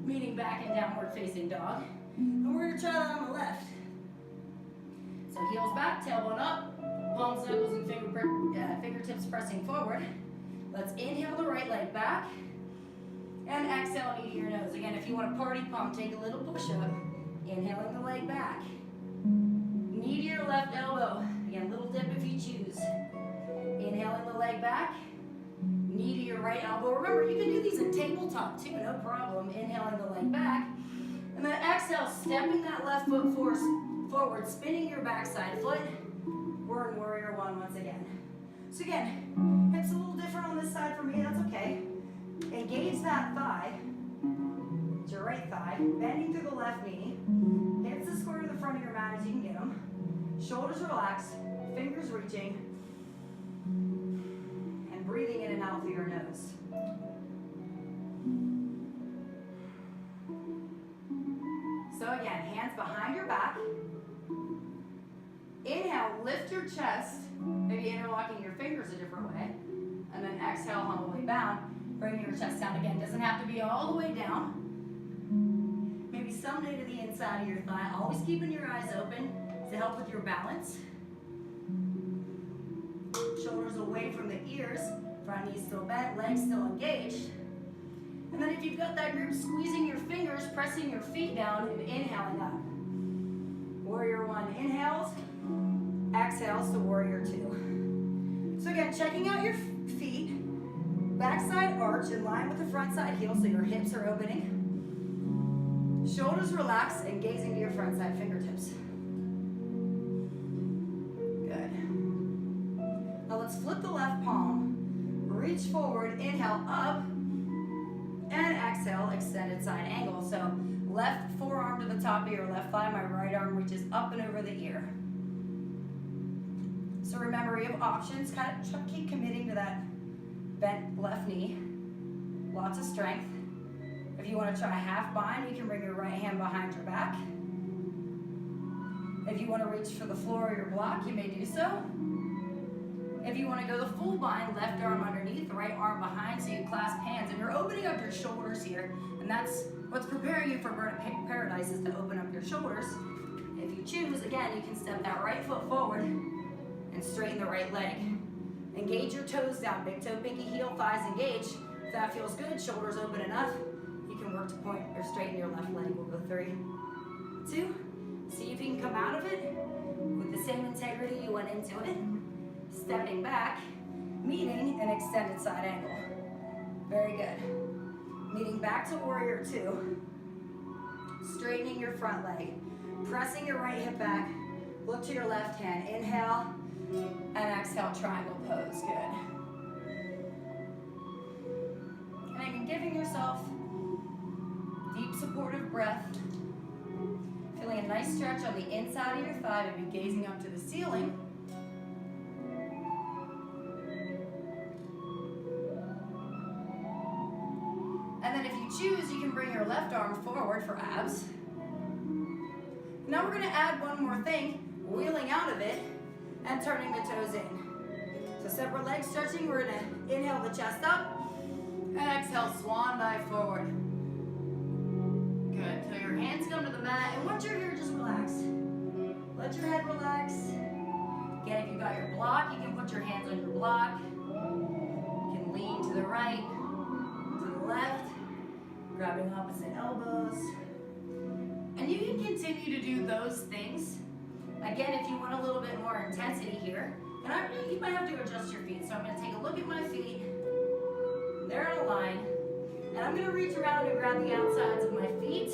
Meeting back in downward facing dog. And we're going to try that on the left. So heels back, tailbone up, palms, knuckles, and fingertips pressing forward. Let's inhale the right leg back, and exhale knee to your nose. Again, if you want a party pump, take a little push-up. Inhaling the leg back. Knee to your left elbow. Again, little dip if you choose. Inhaling the leg back. Knee to your right elbow. Remember, you can do these at tabletop too, no problem. Inhaling the leg back. And then exhale, stepping that left foot forward, spinning your backside foot. We're in warrior one once again. So again, hips a little different on this side for me, that's okay. Engage that thigh. It's your right thigh, bending through the left knee. Hips as square to the front of your mat as you can get them. Shoulders relaxed, fingers reaching, and breathing in and out through your nose. So again, hands behind your back. Inhale, lift your chest, maybe interlocking your fingers a different way. And then exhale, humbly bound, bringing your chest down again. Doesn't have to be all the way down. Maybe someday to the inside of your thigh, always keeping your eyes open. to help with your balance. Shoulders away from the ears, front knee still bent, legs still engaged. And then if you've got that grip, squeezing your fingers, pressing your feet down, and inhaling up. Warrior one inhales, exhales to warrior two. So again, checking out your feet, backside arch in line with the front side heel so your hips are opening. Shoulders relaxed and gazing to your front side fingertips. Good. Now let's flip the left palm, reach forward, inhale up, and exhale, extended side angle. So left forearm to the top of your left thigh, my right arm reaches up and over the ear. So remember, you have options, kind of keep committing to that bent left knee. Lots of strength. If you want to try a half bind, you can bring your right hand behind your back. If you want to reach for the floor or your block, you may do so. If you want to go the full bind, left arm underneath, right arm behind, so you clasp hands. And you're opening up your shoulders here, and that's what's preparing you for Bird of Paradise, is to open up your shoulders. If you choose, again, you can step that right foot forward and straighten the right leg. Engage your toes down, big toe, pinky, heel, thighs engage. If that feels good, shoulders open enough, you can work to point or straighten your left leg. We'll go 3, 2. See if you can come out of it with the same integrity you went into it. Stepping back, meeting an extended side angle. Very good. Meeting back to warrior two. Straightening your front leg. Pressing your right hip back. Look to your left hand. Inhale and exhale, triangle pose. Good. And again, giving yourself deep supportive breath. Feeling a nice stretch on the inside of your thigh, maybe gazing up to the ceiling. And then if you choose, you can bring your left arm forward for abs. Now we're going to add one more thing, wheeling out of it and turning the toes in. So separate leg stretching, we're going to inhale the chest up and exhale, swan dive forward. Good. So your hands come to the mat, and once you're here, just relax. Let your head relax. Again, if you've got your block, you can put your hands on your block. You can lean to the right, to the left, grabbing opposite elbows. And you can continue to do those things. Again, if you want a little bit more intensity here, and you might have to adjust your feet. So I'm going to take a look at my feet. They're in a line. And I'm going to reach around and grab the outsides of my feet.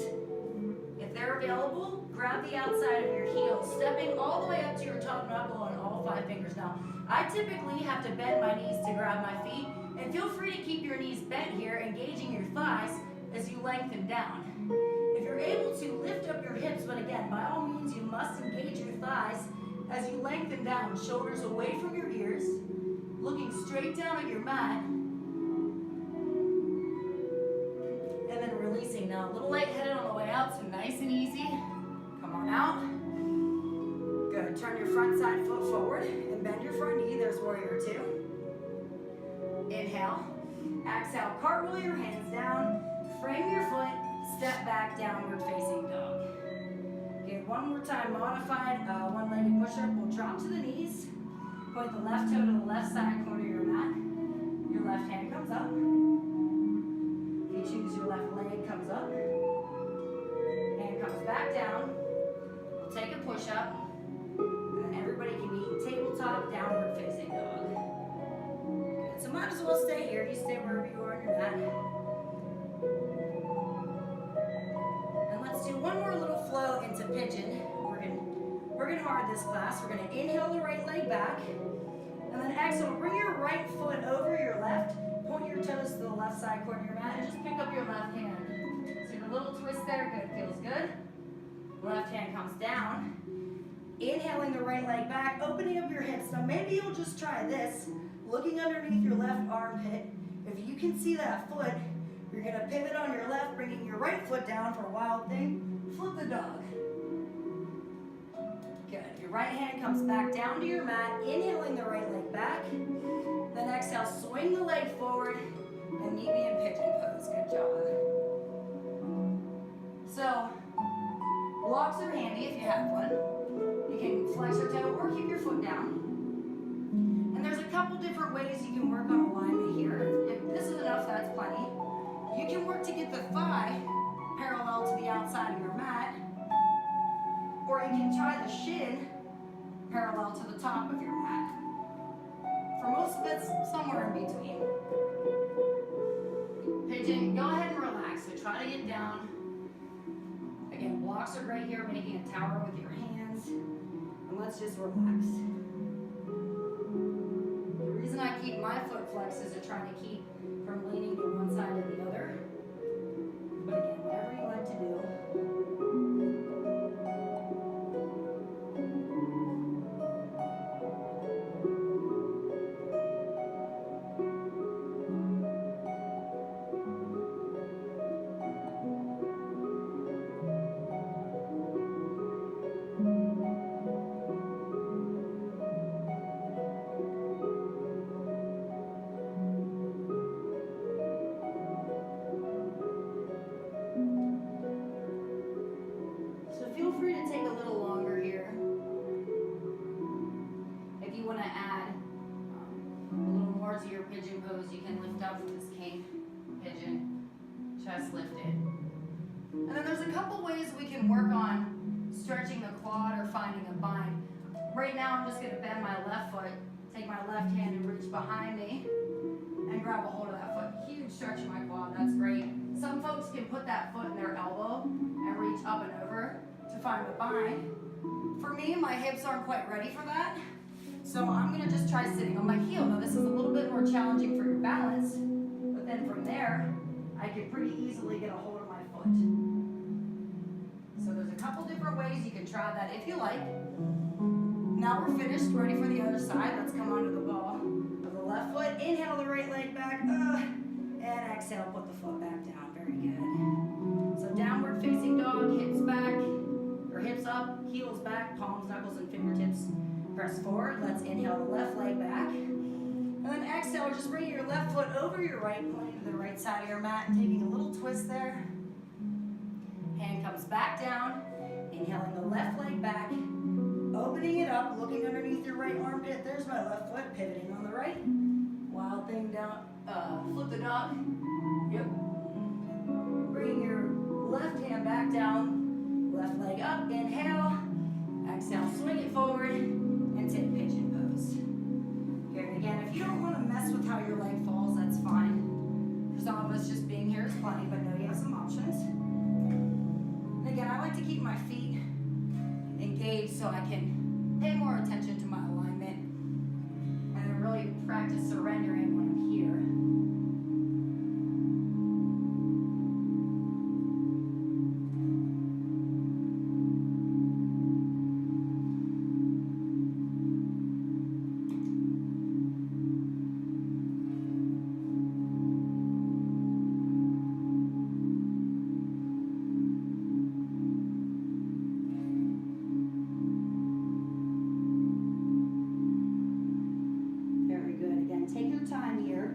If they're available, grab the outside of your heels, stepping all the way up to your top knuckle on all 5 fingers. Now, I typically have to bend my knees to grab my feet, and feel free to keep your knees bent here, engaging your thighs as you lengthen down. If you're able to, lift up your hips, but again, by all means, you must engage your thighs as you lengthen down, shoulders away from your ears, looking straight down at your mat, and then releasing. Now, a little lightheaded on the way out, so nice and easy. Come on out. Good. Turn your front side foot forward and bend your front knee. There's warrior two. Inhale. Exhale. Cartwheel your hands down. Frame your foot. Step back, downward facing dog. Good. One more time. Modified one-legged push-up. We'll drop to the knees. Point the left toe to the left side corner of your mat. Your left hand comes up. If you choose, your left leg comes up. Hand comes back down. We'll take a push-up. And then everybody can meet in tabletop, downward facing dog. Good. So might as well stay here. You stay wherever you are on your mat. And let's do one more little flow into pigeon. We're working hard this class. We're going to inhale the right leg back. And then exhale, bring your right foot over your left. Point your toes to the left side corner of your mat and just pick up your left hand. So a little twist there, good, feels good. Left hand comes down. Inhaling the right leg back, opening up your hips. Now maybe you'll just try this, looking underneath your left armpit. If you can see that foot, you're gonna pivot on your left, bringing your right foot down for a wild thing. Flip the dog. Good, your right hand comes back down to your mat, inhaling the right leg back. Then exhale, swing the leg forward and meet me in pigeon pose. Good job. So, blocks are handy if you have one. You We can flex our toe or keep your foot down. And there's a couple different ways you can work on alignment here. If this is enough, that's plenty. You can work to get the thigh parallel to the outside of your mat, or you can try the shin parallel to the top of your mat. For most of it's somewhere in between. Pigeon, go ahead and relax. So try to get down. Again, blocks are right here, making a tower with your hands. And let's just relax. The reason I keep my foot flexed is to try to keep from leaning to one side or the other. But again, whatever you like to do. Feel free to take a little longer here. If you want to add a little more to your pigeon pose, you can lift up with this king pigeon, chest lifted. And then there's a couple ways we can work on stretching the quad or finding a bind. Right now I'm just going to bend my left foot, take my left hand and reach behind me and grab a hold of that foot. Huge stretch in my quad, that's great. Some folks can put that foot in their elbow and reach up and over to find a bind. For me, my hips aren't quite ready for that, so I'm going to just try sitting on my heel. Now this is a little bit more challenging for your balance, but then from there, I can pretty easily get a hold of my foot. So there's a couple different ways you can try that if you like. Now we're finished, ready for the other side. Let's come onto the ball of the left foot. Inhale the right leg back, and exhale, put the foot back down. Very good. So downward facing dog, hips back, or hips up, heels back, palms, knuckles, and fingertips press forward. Let's inhale the left leg back. And then exhale, just bring your left foot over your right, pointing to the right side of your mat, taking a little twist there. Hand comes back down, inhaling the left leg back, opening it up, looking underneath your right armpit. There's my left foot, pivoting on the right. Wild thing down, flip the dog. Yep. Bring your left hand back down, left leg up, inhale, exhale, swing it forward, and take pigeon pose. Good, again, if you don't want to mess with how your leg falls, that's fine. For some of us, just being here is plenty, but know you have some options. And again, I like to keep my feet engaged so I can pay more attention to my alignment and really practice surrendering when I'm here. Take your time here,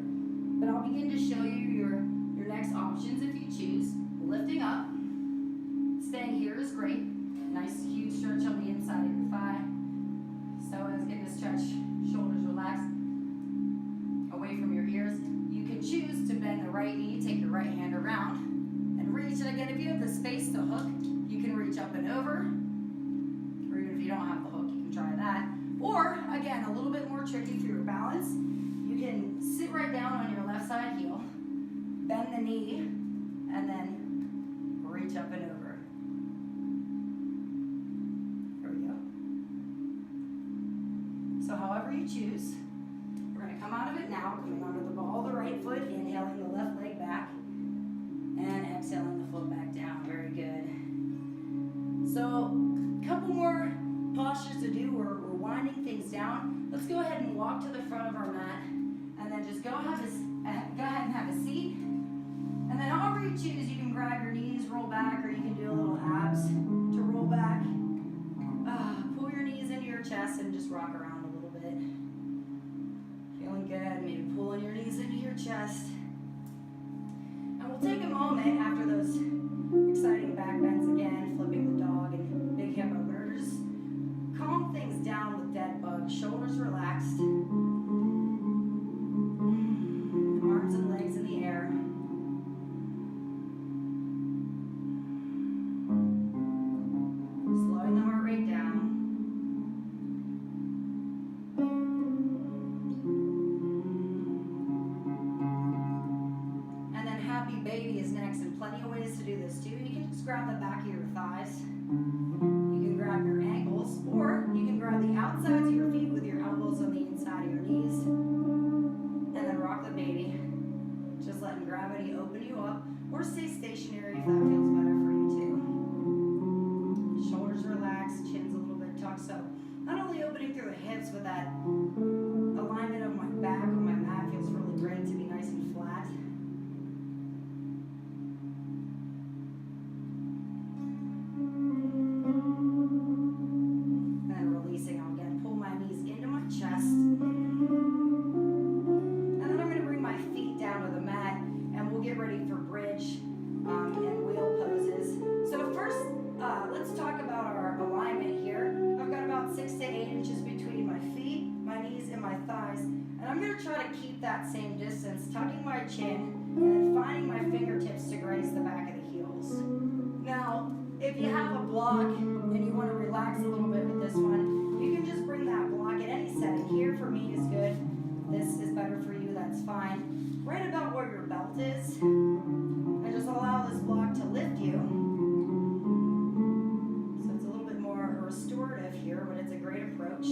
but I'll begin to show you your next options if you choose. Lifting up, staying here is great. Nice huge stretch on the inside of your thigh. So as getting to stretch, shoulders relaxed, away from your ears. You can choose to bend the right knee, take your right hand around, and reach. And again, if you have the space to hook, you can reach up and over, or even if you don't have the hook, you can try that. Or, again, a little bit more tricky for your balance. You can sit right down on your left side heel, bend the knee, and then reach up and over. Here we go. So however you choose, we're going to come out of it now, coming onto the ball of the right foot, inhaling the left leg back, and exhaling the foot back down. Very good. So a couple more postures to do. We're winding things down. Let's go ahead and walk to the front of our mat. And then just go ahead and have a seat. And then however you choose, you can grab your knees, roll back, or you can do a little abs to roll back. Pull your knees into your chest and just rock around a little bit. Feeling good, maybe pulling your knees into your chest. And we'll take a moment after those exciting back bends again, flipping the dog and big hip openers. Calm just grab the back of your thighs. You can grab your ankles, or you can grab the outsides of your feet with your elbows on the inside of your knees. And then rock the baby. Just letting gravity open you up, or stay stationary if that feels better for you too. Shoulders relaxed, chin's a little bit tucked. So not only opening through the hips, but that alignment of my back on my mat feels really great to be nice and flat. And then releasing, I'll again pull my knees into my chest. And then I'm going to bring my feet down to the mat, and we'll get ready for bridge and wheel poses. So first, let's talk about our alignment here. I've got about 6 to 8 inches between my feet, my knees, and my thighs. And I'm going to try to keep that same distance, tucking my chin, and then finding my fingertips to graze the back of the heels. Now, if you have a block and you want to relax a little bit with this one, you can just bring that block at any setting. Here for me is good. This is better for you, that's fine. Right about where your belt is. And just allow this block to lift you. So it's a little bit more restorative here, but it's a great approach.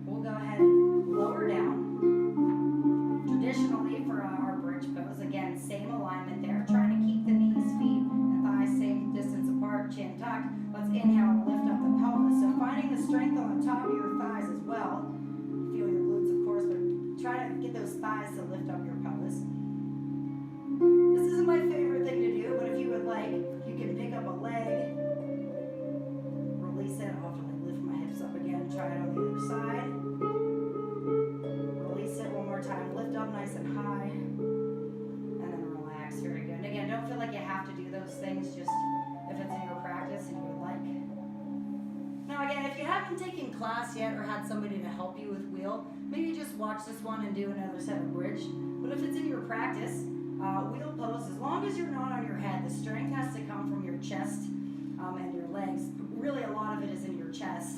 We'll go ahead and lower down. Traditionally for our bridge pose, again, same alignment there. Trying to keep the knees, feet, and thighs same distance apart, chin tucked. Let's inhale and lift up the pelvis. So finding the strength on the top of your thighs as well. Feel your glutes, of course, but try to get those thighs to lift up your pelvis. This isn't my favorite thing to do, but if you would like, you can pick up a leg, release it. I'll have to lift my hips up again. Try it on the other side. Release it one more time. Lift up nice and high, and then relax. Very good. And again, don't feel like you have to do those things, just if it's in your practice and you would like. Now again, if you haven't taken class yet or had somebody to help you with wheel, maybe just watch this one and do another set of bridge. But if it's in your practice, wheel pose, as long as you're not on your head, the strength has to come from your chest and your legs. Really, a lot of it is in your chest.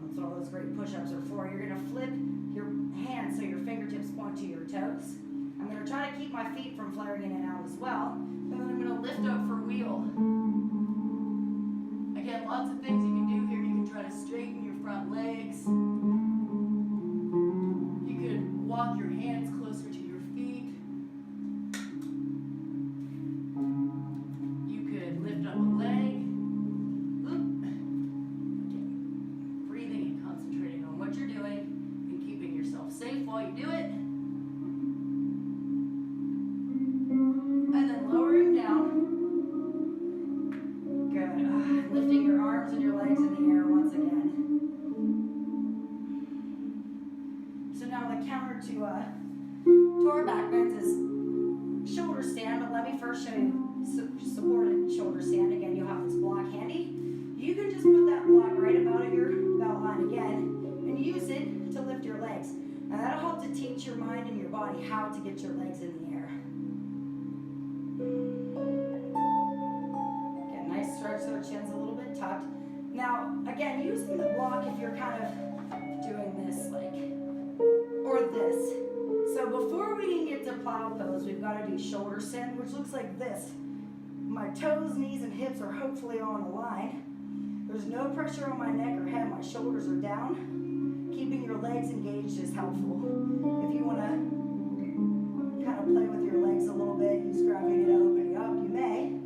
That's what all those great push-ups are for. You're going to flip your hands so your fingertips point to your toes. I'm going to try to keep my feet from flaring in and out as well. And then I'm going to lift up for wheel. Again, lots of things you can do here. You can try to straighten your front legs. You could walk your hands closer to your feet. You could lift up a leg. Breathing and concentrating on what you're doing and keeping yourself safe while you do it. And then lowering down. Good. Lifting your arms and your legs in the air once again. So now the counter to our back bends is shoulder stand, but let me first show you supported shoulder stand. Again, you'll have this block handy. You can just put that block right about at your belt line again and use it to lift your legs. And that'll help to teach your mind and your body how to get your legs in the air. Again, nice stretch so our chin's a little bit tucked. Now, again, using the block if you're kind of doing this, like, or this. So before we can get to plow pose, we've got to do shoulder stand, which looks like this. My toes, knees, and hips are hopefully on a line. There's no pressure on my neck or head. My shoulders are down. Keeping your legs engaged is helpful. If you want to kind of play with your legs a little bit, use gravity to open you up, you may.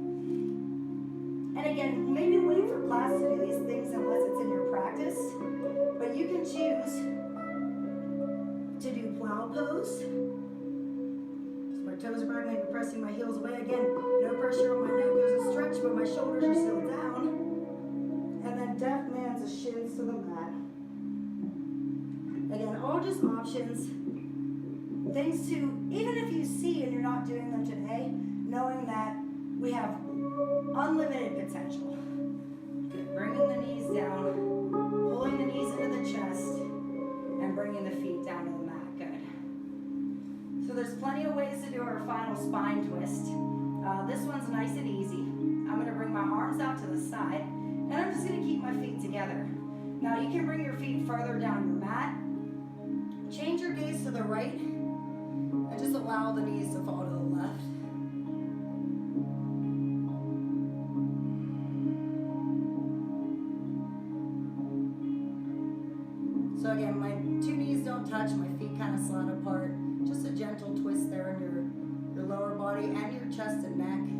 And again, maybe wait for class to do these things unless it's in your practice. But you can choose to do plow pose. So my toes are back, maybe pressing my heels away. Again, no pressure on my neck. There's a stretch, but my shoulders are still down. And then deaf man's a shins to the mat. Again, all just options. Things to, even if you see and you're not doing them today, knowing that we have unlimited potential. Good. Bringing the knees down, pulling the knees into the chest, and bringing the feet down to the mat. Good. So there's plenty of ways to do our final spine twist. This one's nice and easy. I'm going to bring my arms out to the side, and I'm just going to keep my feet together. Now you can bring your feet further down your mat. Change your gaze to the right and just allow the knees to fall to the left. So again, my two knees don't touch, my feet kind of slant apart. Just a gentle twist there in your lower body and your chest and neck.